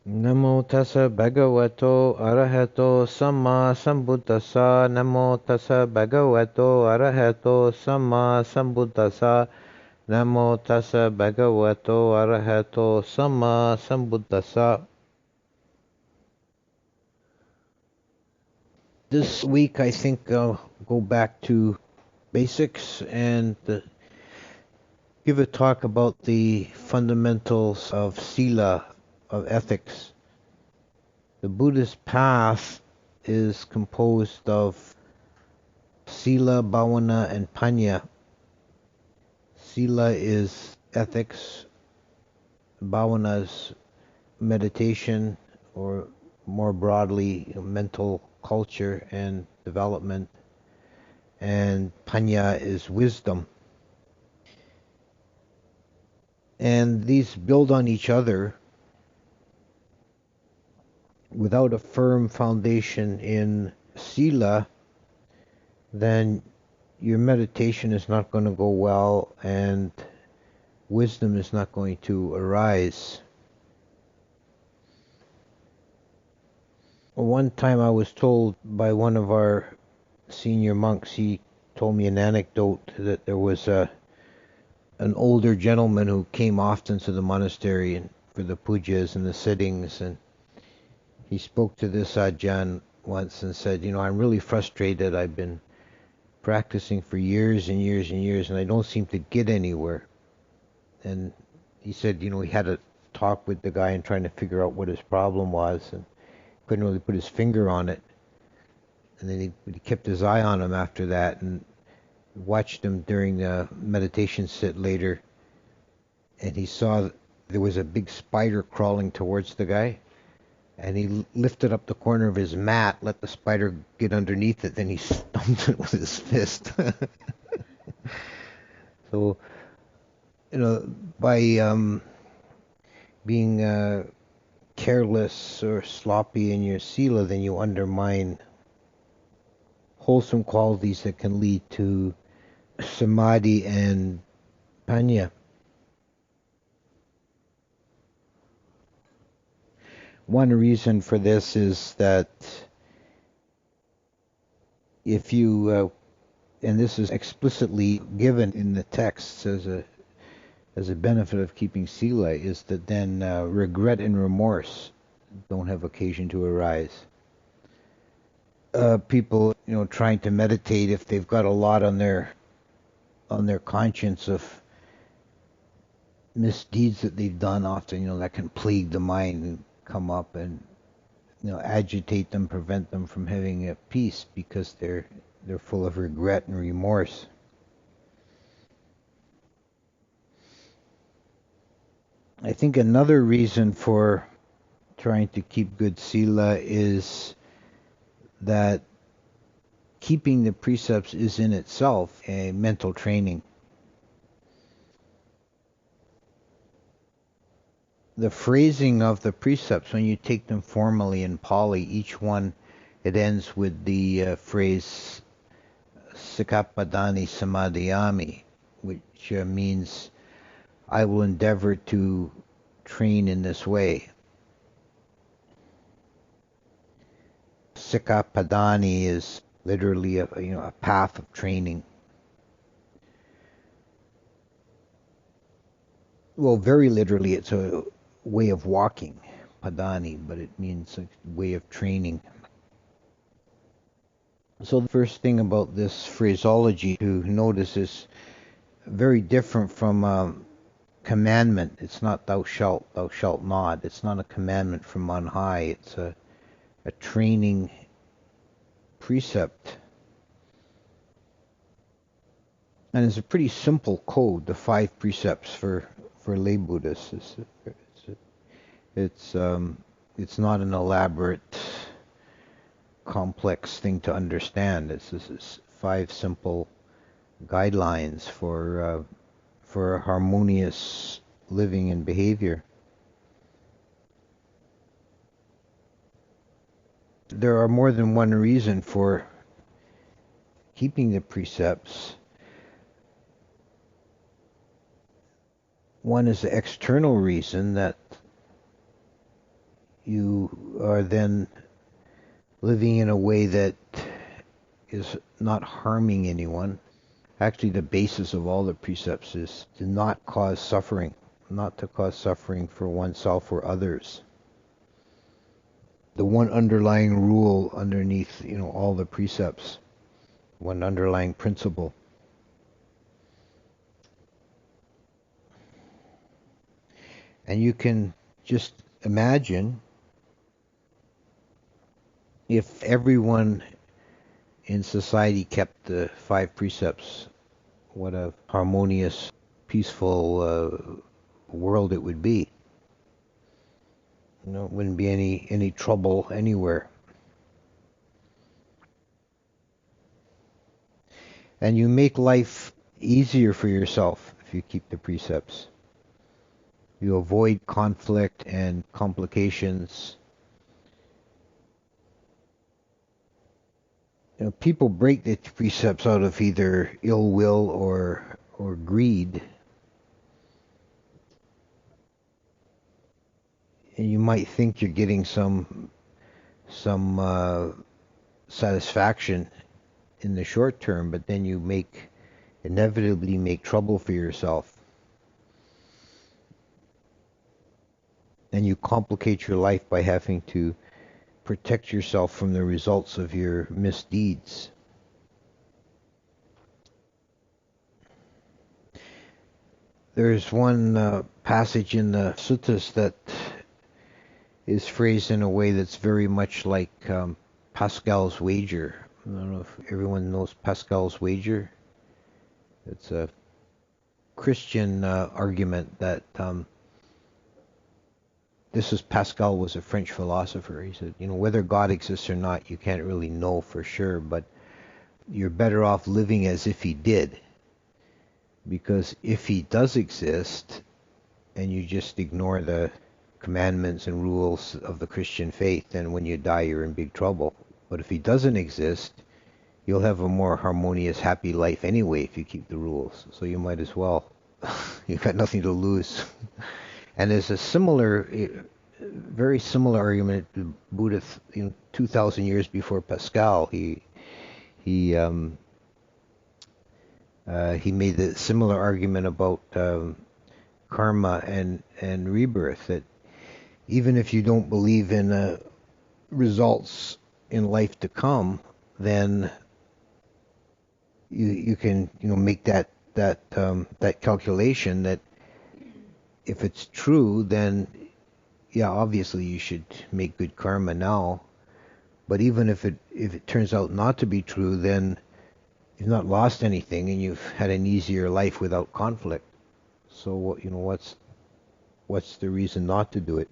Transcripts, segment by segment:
Namo tassa bhagavato arahato samma sambuddhassa. Namo tassa bhagavato arahato samma sambuddhassa. Namo tassa bhagavato arahato samma sambuddhassa. This week I think I'll go back to basics and give a talk about the fundamentals of Sila, of ethics. The Buddhist path is composed of Sila, Bhavana, and Panya. Sila is ethics, Bhavana is meditation, or more broadly, mental culture and development, and Panya is wisdom. And these build on each other. Without a firm foundation in Sila, then your meditation is not going to go well and wisdom is not going to arise. One time I was told by one of our senior monks, he told me an anecdote that there was an older gentleman who came often to the monastery and for the pujas and the sittings, and he spoke to this Ajahn once and said, I'm really frustrated. I've been practicing for years and years and years, and I don't seem to get anywhere. And he said, he had a talk with the guy and trying to figure out what his problem was, and couldn't really put his finger on it. And then he kept his eye on him after that and watched him during the meditation sit later, and he saw there was a big spider crawling towards the guy, and he lifted up the corner of his mat, let the spider get underneath it, then he stumped it with his fist. So, by being careless or sloppy in your sila, then you undermine wholesome qualities that can lead to samadhi and panya. One reason for this is that if you, and this is explicitly given in the texts as a benefit of keeping sila, is that then regret and remorse don't have occasion to arise. People, trying to meditate, if they've got a lot on their conscience of misdeeds that they've done, often, that can plague the mind and come up and, agitate them, prevent them from having a peace because they're full of regret and remorse. I think another reason for trying to keep good sila is that keeping the precepts is in itself a mental training. The phrasing of the precepts, when you take them formally in Pali, each one, it ends with the phrase Sikapadani Samadhiyami, which means I will endeavor to train in this way. Sikapadani is literally a path of training. Well, very literally, it's a way of walking, padani, but it means a way of training. So the first thing about this phraseology to notice is very different from commandment. It's not thou shalt not. It's not a commandment from on high. It's a training precept. And it's a pretty simple code, the 5 precepts for lay Buddhists. It's not an elaborate, complex thing to understand. This is 5 simple guidelines for harmonious living and behavior. There are more than one reason for keeping the precepts. One is the external reason that you are then living in a way that is not harming anyone. Actually, the basis of all the precepts is to not cause suffering, not to cause suffering for oneself or others. The one underlying rule underneath, all the precepts, one underlying principle. And you can just imagine if everyone in society kept the five precepts, what a harmonious, peaceful world it would be. It wouldn't be any trouble anywhere. And you make life easier for yourself if you keep the precepts. You avoid conflict and complications. People break the precepts out of either ill will or greed. And you might think you're getting some satisfaction in the short term, but then you inevitably make trouble for yourself. And you complicate your life by having to protect yourself from the results of your misdeeds. There's one passage in the suttas that is phrased in a way that's very much like Pascal's wager. I don't know if everyone knows Pascal's wager. It's a Christian argument that Pascal was a French philosopher. He said, whether God exists or not, you can't really know for sure, but you're better off living as if he did. Because if he does exist, and you just ignore the commandments and rules of the Christian faith, then when you die, you're in big trouble. But if he doesn't exist, you'll have a more harmonious, happy life anyway if you keep the rules. So you might as well. You've got nothing to lose. And there's a very similar argument to Buddha, 2,000 years before Pascal. He made a similar argument about karma and rebirth, that even if you don't believe in results in life to come, then you can make that calculation that if it's true, then yeah, obviously you should make good karma now. But even if it turns out not to be true, then you've not lost anything, and you've had an easier life without conflict. So what's the reason not to do it?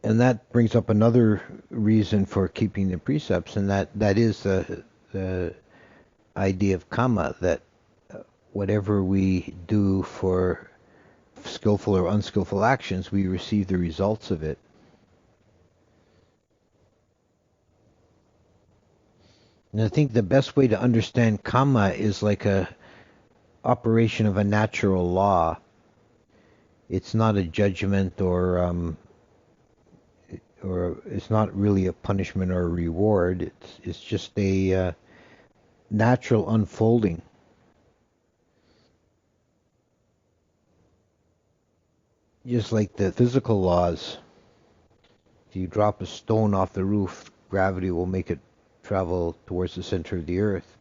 And that brings up another reason for keeping the precepts, and that is the idea of karma, that whatever we do for skillful or unskillful actions, we receive the results of it. And I think the best way to understand karma is like a operation of a natural law. It's not a judgment or it's not really a punishment or a reward. It's just a natural unfolding. Just like the physical laws. If you drop a stone off the roof, gravity will make it travel towards the center of the earth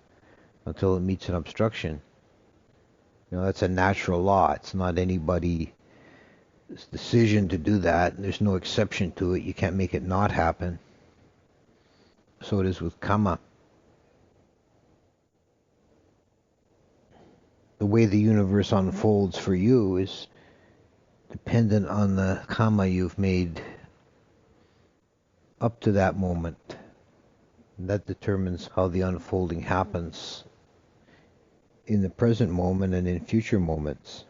until it meets an obstruction. That's a natural law. It's not anybody's decision to do that. There's no exception to it. You can't make it not happen. So it is with karma. The way the universe unfolds for you is dependent on the karma you've made up to that moment. And that determines how the unfolding happens in the present moment and in future moments.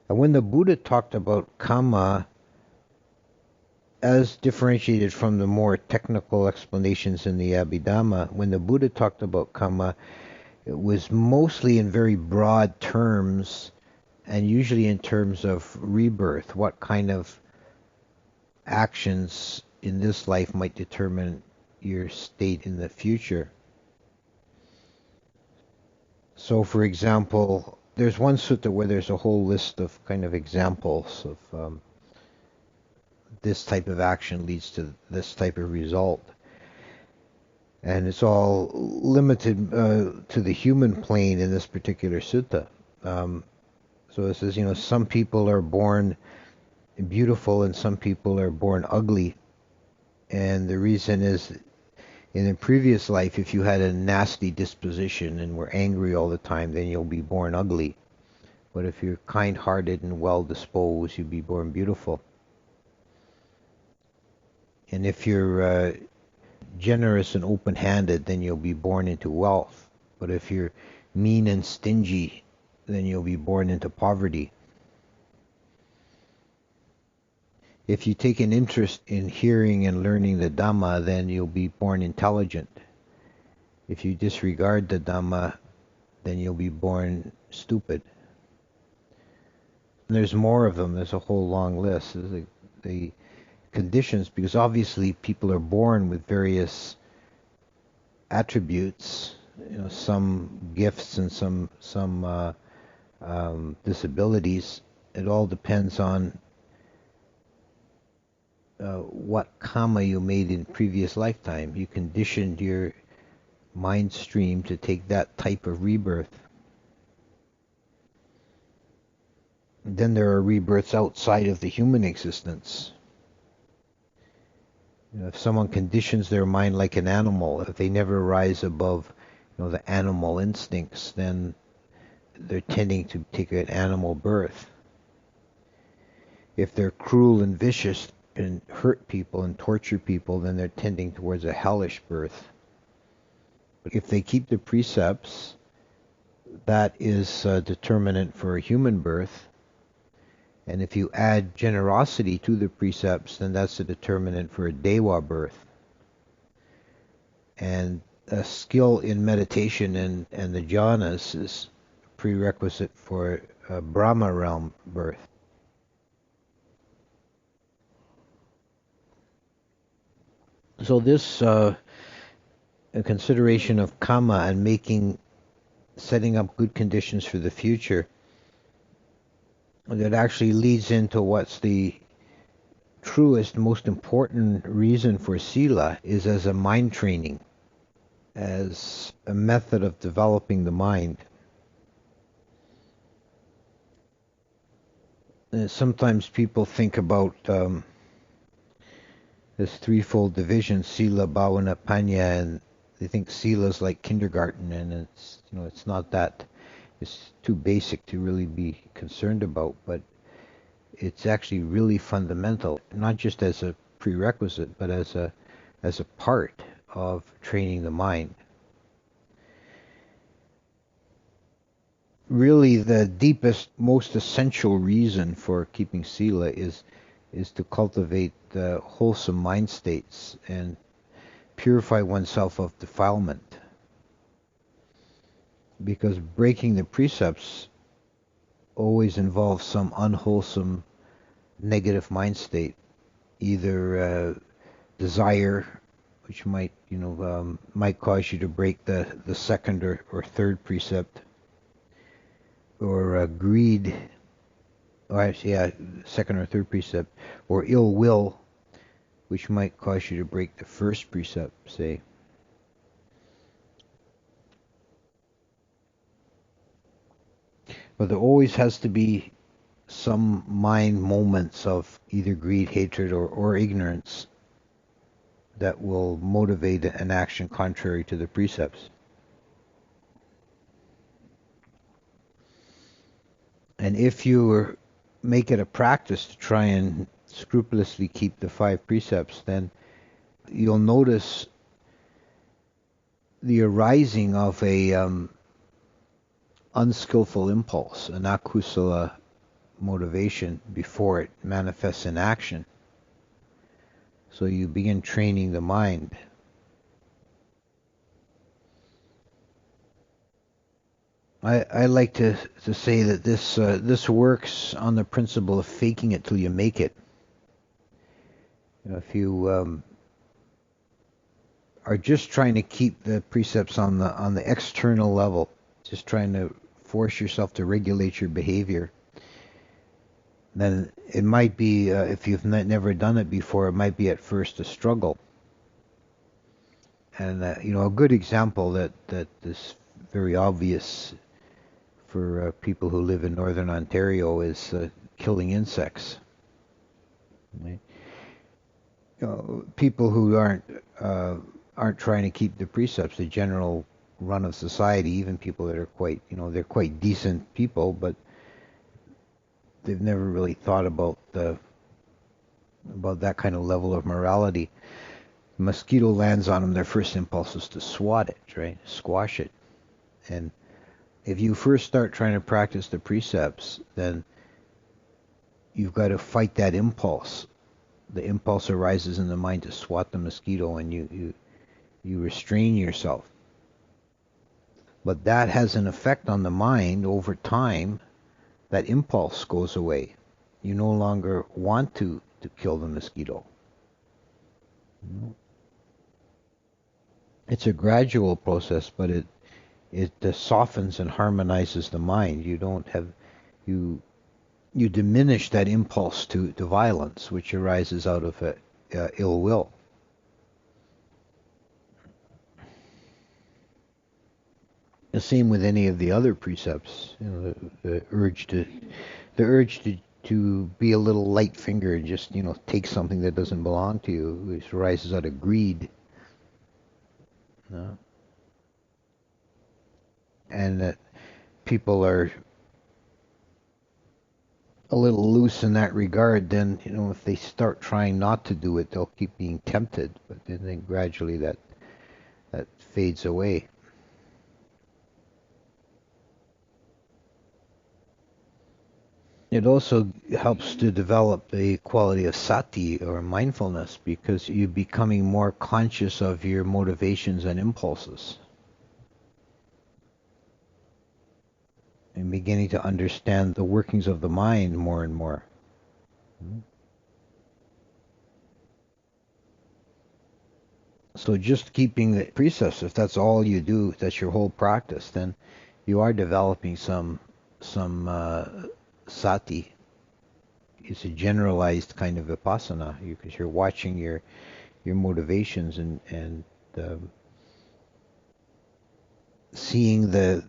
And when the Buddha talked about karma as differentiated from the more technical explanations in the Abhidhamma, when the Buddha talked about karma, it was mostly in very broad terms and usually in terms of rebirth, what kind of actions in this life might determine your state in the future. So, for example, there's one sutta where there's a whole list of kind of examples of this type of action leads to this type of result. And it's all limited to the human plane in this particular sutta. Um, so it says, some people are born beautiful and some people are born ugly. And the reason is, in a previous life, if you had a nasty disposition and were angry all the time, then you'll be born ugly. But if you're kind-hearted and well-disposed, you'll be born beautiful. And if you're generous and open-handed, then you'll be born into wealth. But if you're mean and stingy, then you'll be born into poverty. If you take an interest in hearing and learning the Dhamma, then you'll be born intelligent. If you disregard the Dhamma, then you'll be born stupid. And there's more of them. There's a whole long list. The conditions, because obviously people are born with various attributes, some gifts and some disabilities. It all depends on what karma you made in previous lifetime. You conditioned your mind stream to take that type of rebirth. And then there are rebirths outside of the human existence. If someone conditions their mind like an animal, if they never rise above, the animal instincts, then they're tending to take an animal birth. If they're cruel and vicious and hurt people and torture people, then they're tending towards a hellish birth. But if they keep the precepts, that is a determinant for a human birth. And if you add generosity to the precepts, then that's a determinant for a Dewa birth. And a skill in meditation and the jhanas is a prerequisite for a Brahma realm birth. So this a consideration of karma and setting up good conditions for the future, that actually leads into what's the truest, most important reason for sila, is as a mind training, as a method of developing the mind. And sometimes people think about this threefold division, sila, bhavana, panya, and they think sila is like kindergarten, and it's not that. It's too basic to really be concerned about, but it's actually really fundamental, not just as a prerequisite, but as a part of training the mind. Really, the deepest, most essential reason for keeping sila is to cultivate wholesome mind states and purify oneself of defilement. Because breaking the precepts always involves some unwholesome, negative mind state, either desire, which might cause you to break the second or third precept, or greed, second or third precept, or ill will, which might cause you to break the first precept, say. But there always has to be some mind moments of either greed, hatred, or ignorance that will motivate an action contrary to the precepts. And if you make it a practice to try and scrupulously keep the 5 precepts, then you'll notice the arising of a unskillful impulse, an akusala motivation, before it manifests in action. So you begin training the mind. I like to say that this works on the principle of faking it till you make it. If you are just trying to keep the precepts on the external level, just trying to force yourself to regulate your behavior, then it might be if you've never done it before, it might be at first a struggle. And a good example that is very obvious for people who live in northern Ontario is killing insects. Right? People who aren't trying to keep the precepts, the general run of society, even people that are quite, they're quite decent people, but they've never really thought about that kind of level of morality. Mosquito lands on them, their first impulse is to swat it, right? Squash it. And if you first start trying to practice the precepts, then you've got to fight that impulse. The impulse arises in the mind to swat the mosquito, and you restrain yourself. But that has an effect on the mind over time. That impulse goes away. You no longer want to kill the mosquito. It's a gradual process, but it softens and harmonizes the mind. You don't have you you diminish that impulse to violence, which arises out of ill will. The same with any of the other precepts. The urge to be a little light fingered and just take something that doesn't belong to you, which arises out of greed. Uh, and that people are a little loose in that regard, then if they start trying not to do it, they'll keep being tempted, but then gradually that fades away. It also helps to develop the quality of sati or mindfulness because you're becoming more conscious of your motivations and impulses and beginning to understand the workings of the mind more and more. So just keeping the precepts, if that's all you do, that's your whole practice, then you are developing some sati. It's a generalized kind of vipassana because you're watching your motivations and um, seeing the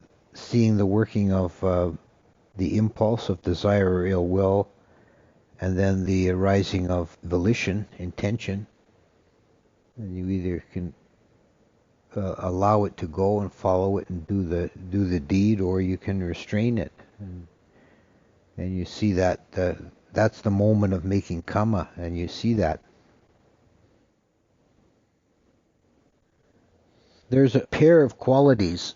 working of the impulse of desire or ill will, and then the arising of volition, intention, and you either can allow it to go and follow it and do the deed, or you can restrain it, and you see that that's the moment of making karma, and you see that there's a pair of qualities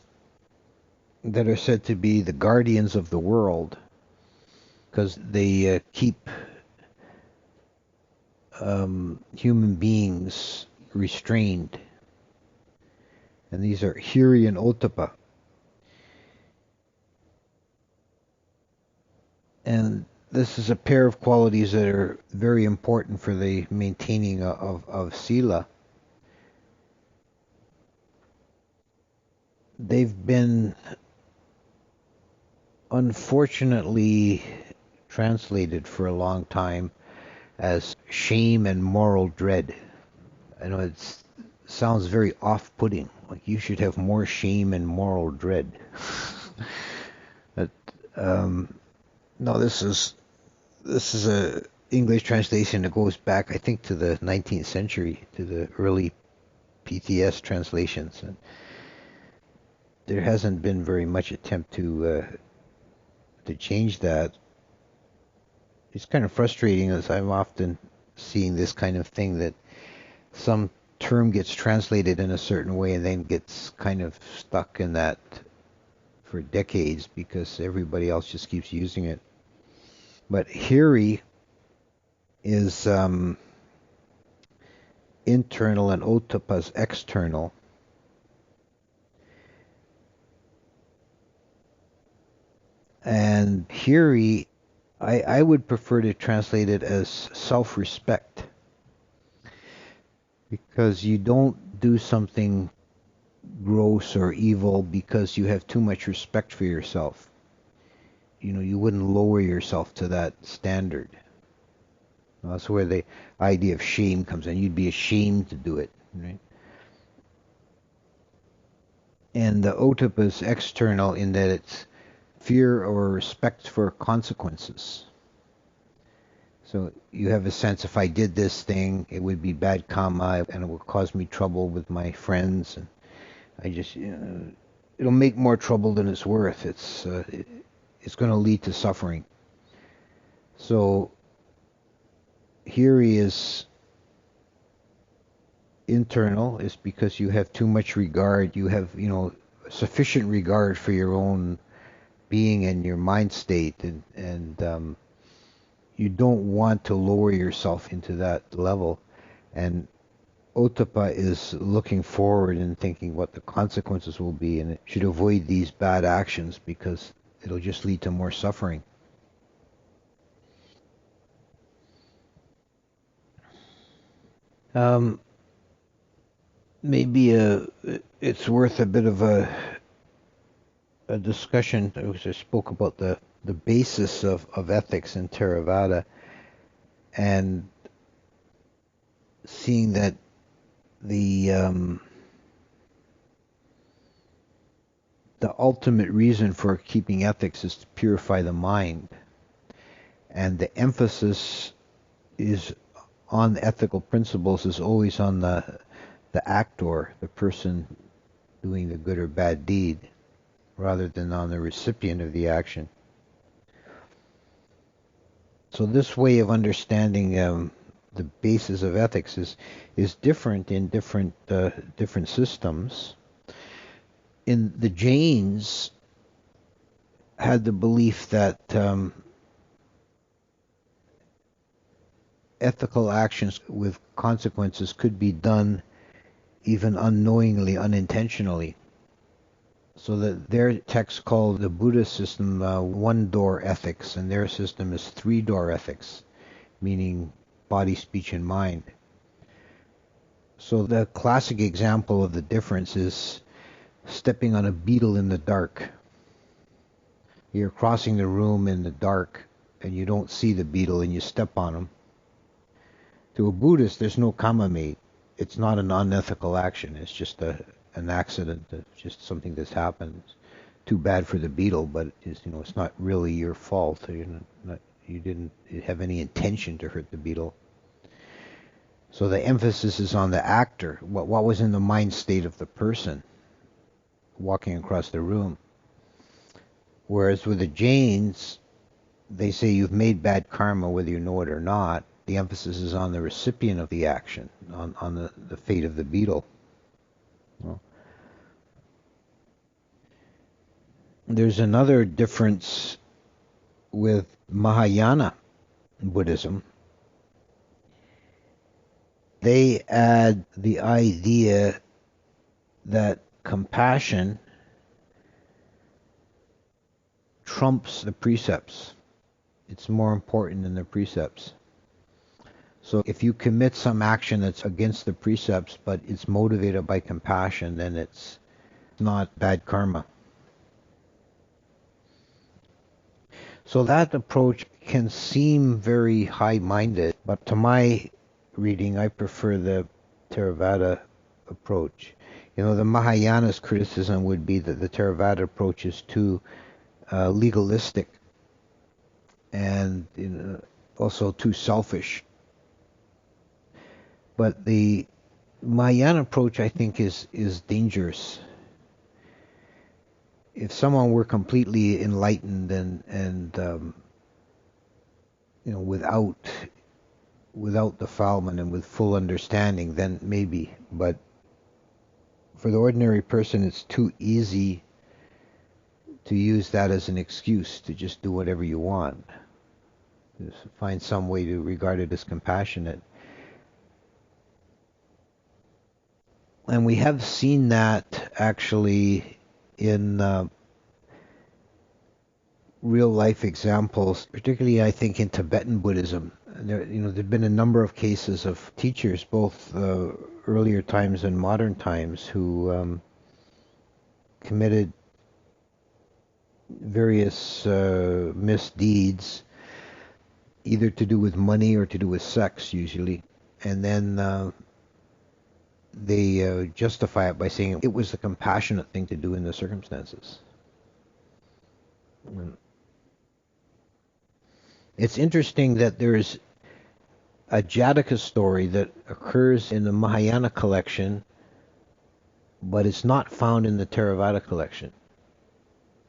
that are said to be the guardians of the world because they keep human beings restrained, and these are hiri and ottappa. And this is a pair of qualities that are very important for the maintaining of sila. They've been unfortunately translated for a long time as shame and moral dread. I know it sounds very off-putting, like you should have more shame and moral dread. But no, this is a English translation that goes back, I think, to the 19th century, to the early PTS translations, and there hasn't been very much attempt to change that. It's kind of frustrating as I'm often seeing this kind of thing that some term gets translated in a certain way and then gets kind of stuck in that for decades because everybody else just keeps using it. But hiri is internal and ottappa's external. And Hiri, I would prefer to translate it as self-respect, because you don't do something gross or evil because you have too much respect for yourself. You wouldn't lower yourself to that standard. That's where the idea of shame comes in. You'd be ashamed to do it, right? And the otapa is external in that it's fear or respect for consequences. So you have a sense, if I did this thing, it would be bad karma and it would cause me trouble with my friends, and I just, it'll make more trouble than it's worth. It's going to lead to suffering. So here he is internal is because you have too much regard. You have, sufficient regard for your own being and your mind state, and you don't want to lower yourself into that level. And Otapa is looking forward and thinking what the consequences will be, and it should avoid these bad actions because it'll just lead to more suffering. Um, maybe it's worth a bit of a discussion. I spoke about the basis of ethics in Theravada, and seeing that the the ultimate reason for keeping ethics is to purify the mind, and the emphasis is on ethical principles is always on the actor, the person doing the good or bad deed, rather than on the recipient of the action. So this way of understanding the basis of ethics is different in different systems. In the Jains had the belief that ethical actions with consequences could be done even unknowingly, unintentionally. So that their text called the Buddhist system one door ethics, and their system is three door ethics, meaning body, speech, and mind. So the classic example of the difference is stepping on a beetle in the dark. You're crossing the room in the dark and you don't see the beetle and you step on him. To a Buddhist, there's no karma made. It's not an unethical action. It's just an accident. It's just something that's happened. It's too bad for the beetle, but it's not really your fault. You didn't have any intention to hurt the beetle. So the emphasis is on the actor. What was in the mind state of the person walking across the room? Whereas with the Jains, they say you've made bad karma whether you know it or not. The emphasis is on the recipient of the action, on the fate of the beetle. Well, there's another difference with Mahayana Buddhism. They add the idea that compassion trumps the precepts. It's more important than the precepts. So if you commit some action that's against the precepts, but it's motivated by compassion, then it's not bad karma. So that approach can seem very high-minded, but to my reading, I prefer the Theravada approach. The Mahayana's criticism would be that the Theravada approach is too legalistic and also too selfish. But the Mahayana approach, I think, is dangerous. If someone were completely enlightened and without defilement and with full understanding, then maybe. But for the ordinary person, it's too easy to use that as an excuse to just do whatever you want. Just find some way to regard it as compassionate. And we have seen that actually in real life examples, particularly I think in Tibetan Buddhism. There've been a number of cases of teachers, both earlier times and modern times, who committed various misdeeds, either to do with money or to do with sex, usually, and then they justify it by saying it was the compassionate thing to do in the circumstances. It's interesting that there's a Jataka story that occurs in the Mahayana collection, but it's not found in the Theravada collection.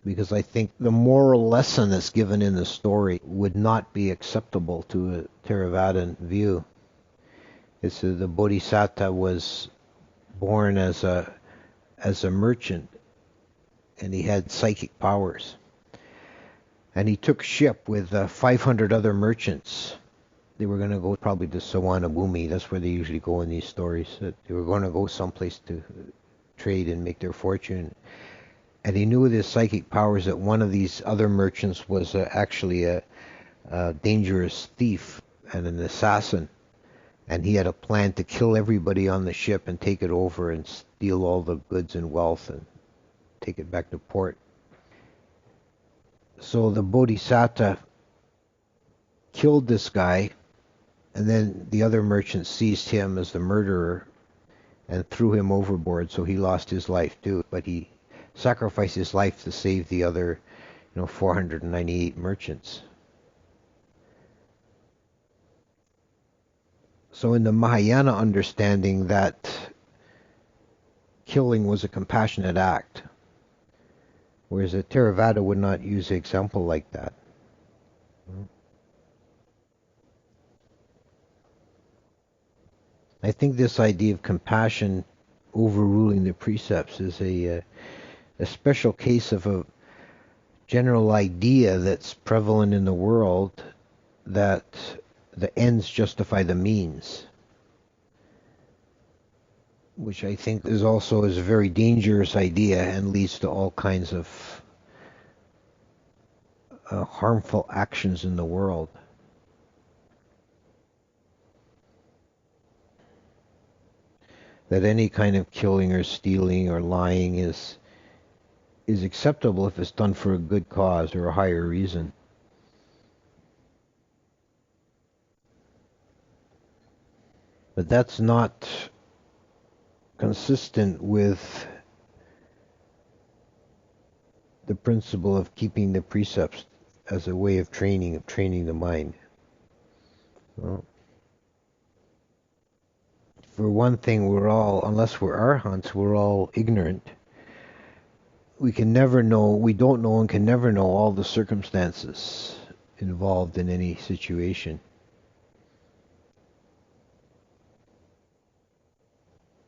Because I think the moral lesson that's given in the story would not be acceptable to a Theravadan view. It's that the Bodhisattva was born as a merchant, and he had psychic powers. And he took ship with 500 other merchants. They were going to go probably to Sawanabhumi. That's where they usually go in these stories. That they were going to go someplace to trade and make their fortune. And he knew with his psychic powers that one of these other merchants was actually a dangerous thief and an assassin. And he had a plan to kill everybody on the ship and take it over and steal all the goods and wealth and take it back to port. So the Bodhisattva killed this guy, and then the other merchant seized him as the murderer and threw him overboard, so he lost his life too. But he sacrificed his life to save the other, 498 merchants. So in the Mahayana understanding, that killing was a compassionate act, whereas a Theravada would not use an example like that. I think this idea of compassion overruling the precepts is a special case of a general idea that's prevalent in the world, that the ends justify the means, which I think is a very dangerous idea and leads to all kinds of harmful actions in the world. That any kind of killing or stealing or lying is acceptable if it's done for a good cause or a higher reason. But that's not consistent with the principle of keeping the precepts as a way of training the mind. Well, for one thing, unless we're arhants, we're all ignorant. We don't know and can never know all the circumstances involved in any situation.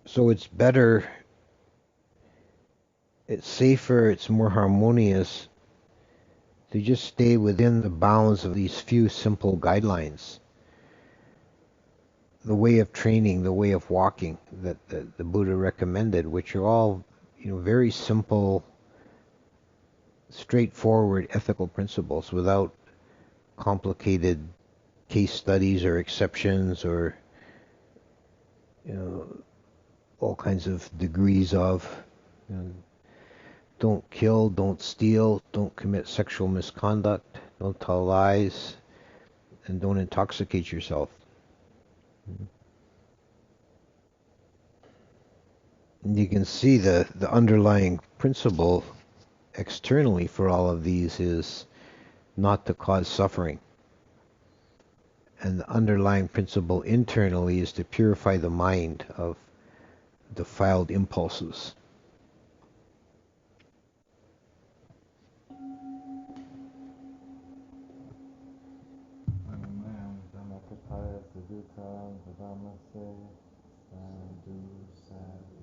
So it's better, it's safer, it's more harmonious to just stay within the bounds of these few simple guidelines. The way of training, the way of walking that the Buddha recommended, which are all, very simple, straightforward ethical principles without complicated case studies or exceptions or, all kinds of degrees of, you know, don't kill, don't steal, don't commit sexual misconduct, don't tell lies, and don't intoxicate yourself. And you can see the underlying principle externally for all of these is not to cause suffering. And the underlying principle internally is to purify the mind of defiled impulses. Sadhu